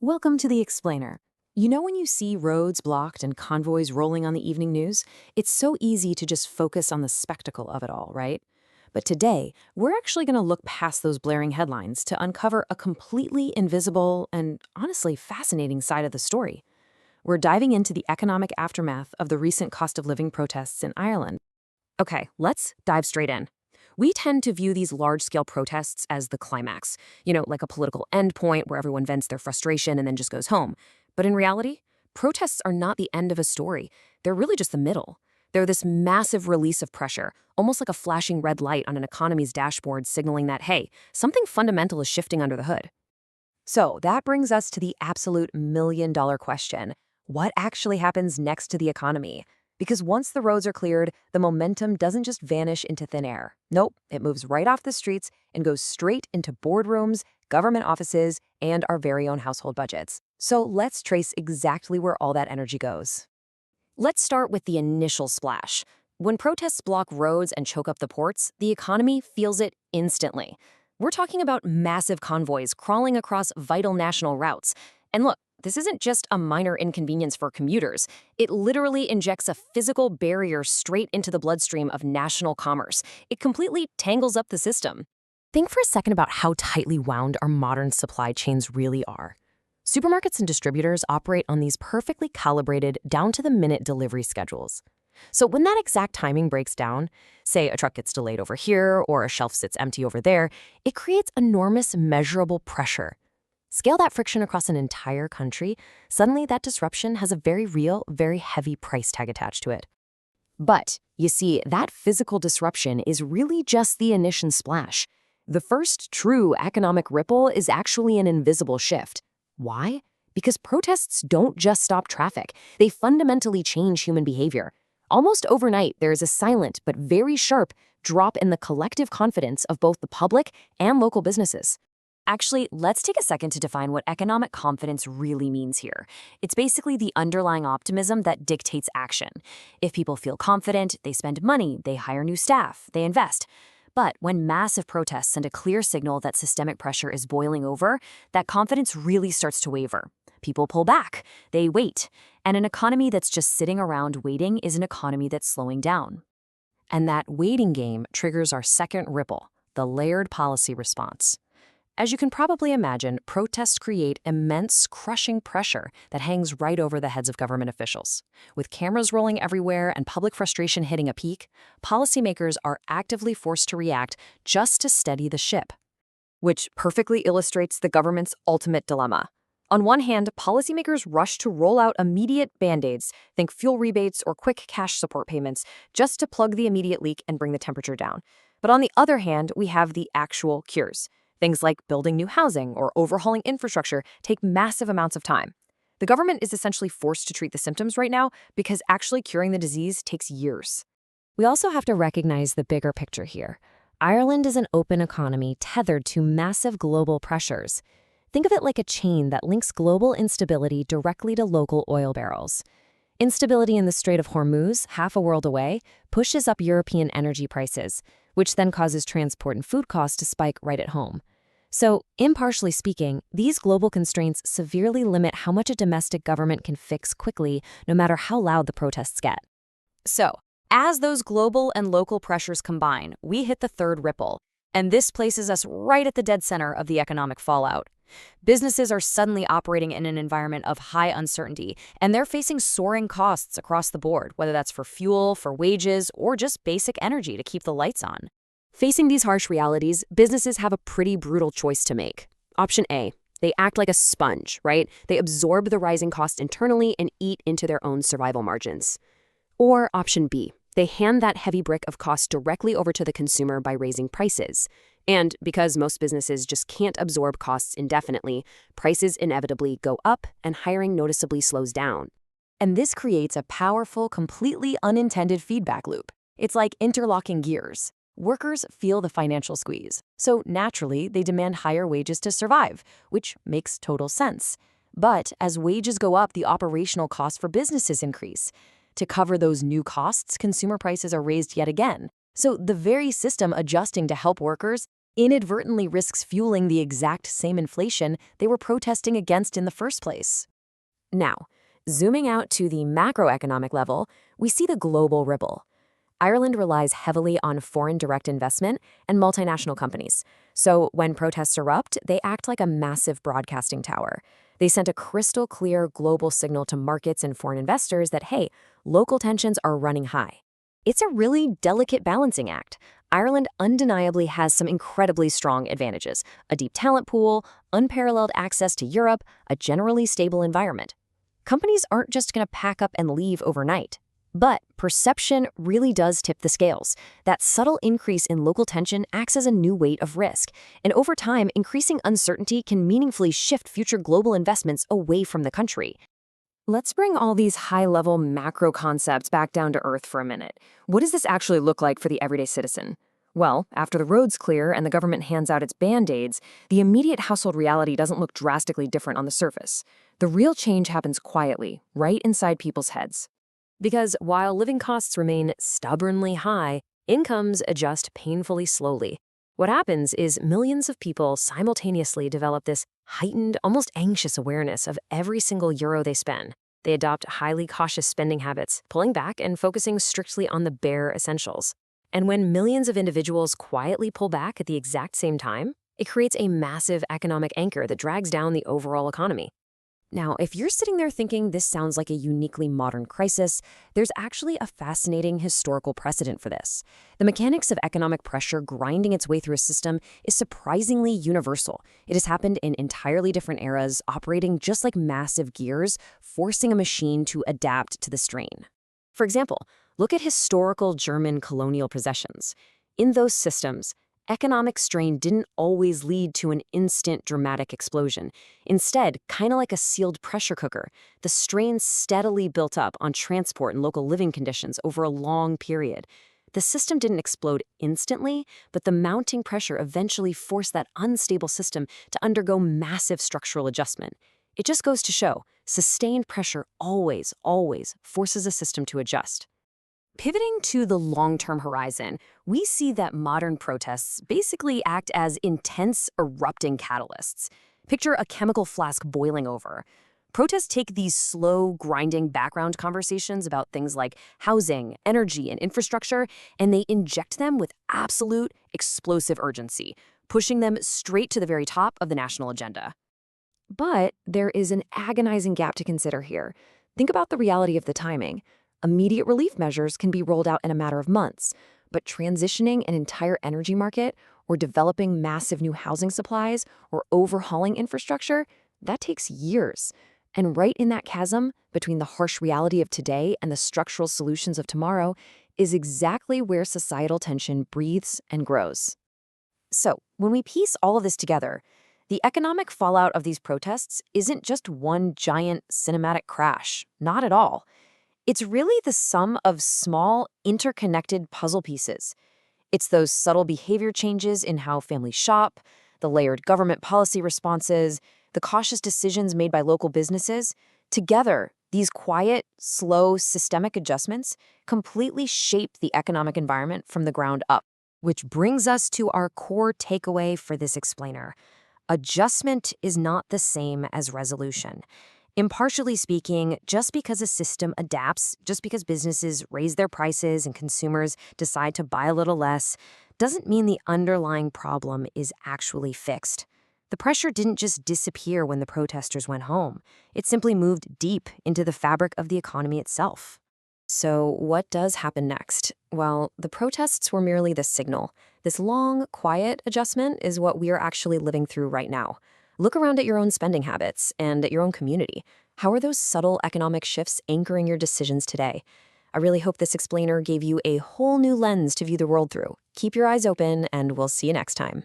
Welcome to The Explainer. You know when you see roads blocked and convoys rolling on the evening news? It's so easy to just focus on the spectacle of it all, right? But today, we're actually going to look past those blaring headlines to uncover a completely invisible and honestly fascinating side of the story. We're diving into the economic aftermath of the recent cost of living protests in Ireland. Okay, let's dive straight in. We tend to view these large-scale protests as the climax, like a political endpoint where everyone vents their frustration and then just goes home. But in reality, protests are not the end of a story. They're really just the middle. They're this massive release of pressure, almost like a flashing red light on an economy's dashboard signaling that, hey, something fundamental is shifting under the hood. So that brings us to the absolute million-dollar question. What actually happens next to the economy? Because once the roads are cleared, the momentum doesn't just vanish into thin air. Nope, it moves right off the streets and goes straight into boardrooms, government offices, and our very own household budgets. So let's trace exactly where all that energy goes. Let's start with the initial splash. When protests block roads and choke up the ports, the economy feels it instantly. We're talking about massive convoys crawling across vital national routes. And look, this isn't just a minor inconvenience for commuters. It literally injects a physical barrier straight into the bloodstream of national commerce. It completely tangles up the system. Think for a second about how tightly wound our modern supply chains really are. Supermarkets and distributors operate on these perfectly calibrated, down-to-the-minute delivery schedules. So when that exact timing breaks down, say a truck gets delayed over here or a shelf sits empty over there, it creates enormous measurable pressure. Scale that friction across an entire country, suddenly that disruption has a very real, very heavy price tag attached to it. But, you see, that physical disruption is really just the initial splash. The first true economic ripple is actually an invisible shift. Why? Because protests don't just stop traffic, they fundamentally change human behavior. Almost overnight, there is a silent but very sharp drop in the collective confidence of both the public and local businesses. Actually, let's take a second to define what economic confidence really means here. It's basically the underlying optimism that dictates action. If people feel confident, they spend money, they hire new staff, they invest. But when massive protests send a clear signal that systemic pressure is boiling over, that confidence really starts to waver. People pull back, they wait, and an economy that's just sitting around waiting is an economy that's slowing down. And that waiting game triggers our second ripple, the layered policy response. As you can probably imagine, protests create immense, crushing pressure that hangs right over the heads of government officials. With cameras rolling everywhere and public frustration hitting a peak, policymakers are actively forced to react just to steady the ship. Which perfectly illustrates the government's ultimate dilemma. On one hand, policymakers rush to roll out immediate band-aids, think fuel rebates or quick cash support payments, just to plug the immediate leak and bring the temperature down. But on the other hand, we have the actual cures. Things like building new housing or overhauling infrastructure take massive amounts of time. The government is essentially forced to treat the symptoms right now because actually curing the disease takes years. We also have to recognize the bigger picture here. Ireland is an open economy tethered to massive global pressures. Think of it like a chain that links global instability directly to local oil barrels. Instability in the Strait of Hormuz, half a world away, pushes up European energy prices, which then causes transport and food costs to spike right at home. So, impartially speaking, these global constraints severely limit how much a domestic government can fix quickly, no matter how loud the protests get. So, as those global and local pressures combine, we hit the third ripple, and this places us right at the dead center of the economic fallout. Businesses are suddenly operating in an environment of high uncertainty, and they're facing soaring costs across the board, whether that's for fuel, for wages, or just basic energy to keep the lights on. Facing these harsh realities, businesses have a pretty brutal choice to make. Option A, they act like a sponge, right? They absorb the rising costs internally and eat into their own survival margins. Or option B, they hand that heavy brick of cost directly over to the consumer by raising prices. And because most businesses just can't absorb costs indefinitely, prices inevitably go up and hiring noticeably slows down. And this creates a powerful, completely unintended feedback loop. It's like interlocking gears. Workers feel the financial squeeze, so naturally they demand higher wages to survive, which makes total sense. But as wages go up, the operational costs for businesses increase. To cover those new costs, consumer prices are raised yet again. So the very system adjusting to help workers inadvertently risks fueling the exact same inflation they were protesting against in the first place. Now, zooming out to the macroeconomic level, we see the global ripple. Ireland relies heavily on foreign direct investment and multinational companies. So when protests erupt, they act like a massive broadcasting tower. They sent a crystal clear global signal to markets and foreign investors that, hey, local tensions are running high. It's a really delicate balancing act. Ireland undeniably has some incredibly strong advantages: a deep talent pool, unparalleled access to Europe, a generally stable environment. Companies aren't just going to pack up and leave overnight. But perception really does tip the scales. That subtle increase in local tension acts as a new weight of risk. And over time, increasing uncertainty can meaningfully shift future global investments away from the country. Let's bring all these high-level macro concepts back down to earth for a minute. What does this actually look like for the everyday citizen? Well, after the roads clear and the government hands out its band-aids, the immediate household reality doesn't look drastically different on the surface. The real change happens quietly, right inside people's heads. Because while living costs remain stubbornly high, incomes adjust painfully slowly. What happens is millions of people simultaneously develop this heightened, almost anxious awareness of every single euro they spend. They adopt highly cautious spending habits, pulling back and focusing strictly on the bare essentials. And when millions of individuals quietly pull back at the exact same time, it creates a massive economic anchor that drags down the overall economy. Now, if you're sitting there thinking this sounds like a uniquely modern crisis, there's actually a fascinating historical precedent for this. The mechanics of economic pressure grinding its way through a system is surprisingly universal. It has happened in entirely different eras, operating just like massive gears, forcing a machine to adapt to the strain. For example, look at historical German colonial possessions. In those systems, economic strain didn't always lead to an instant dramatic explosion. Instead, kind of like a sealed pressure cooker, the strain steadily built up on transport and local living conditions over a long period. The system didn't explode instantly, but the mounting pressure eventually forced that unstable system to undergo massive structural adjustment. It just goes to show, sustained pressure always forces a system to adjust. Pivoting to the long-term horizon, we see that modern protests basically act as intense, erupting catalysts. Picture a chemical flask boiling over. Protests take these slow, grinding background conversations about things like housing, energy, and infrastructure, and they inject them with absolute, explosive urgency, pushing them straight to the very top of the national agenda. But there is an agonizing gap to consider here. Think about the reality of the timing. Immediate relief measures can be rolled out in a matter of months, but transitioning an entire energy market or developing massive new housing supplies or overhauling infrastructure, that takes years. And right in that chasm between the harsh reality of today and the structural solutions of tomorrow is exactly where societal tension breathes and grows. So, when we piece all of this together, the economic fallout of these protests isn't just one giant cinematic crash, not at all. It's really the sum of small, interconnected puzzle pieces. It's those subtle behavior changes in how families shop, the layered government policy responses, the cautious decisions made by local businesses. Together, these quiet, slow, systemic adjustments completely shape the economic environment from the ground up. Which brings us to our core takeaway for this explainer. Adjustment is not the same as resolution. Impartially speaking, just because a system adapts, just because businesses raise their prices and consumers decide to buy a little less, doesn't mean the underlying problem is actually fixed. The pressure didn't just disappear when the protesters went home. It simply moved deep into the fabric of the economy itself. So what does happen next? Well, the protests were merely the signal. This long, quiet adjustment is what we are actually living through right now. Look around at your own spending habits and at your own community. How are those subtle economic shifts anchoring your decisions today? I really hope this explainer gave you a whole new lens to view the world through. Keep your eyes open, and we'll see you next time.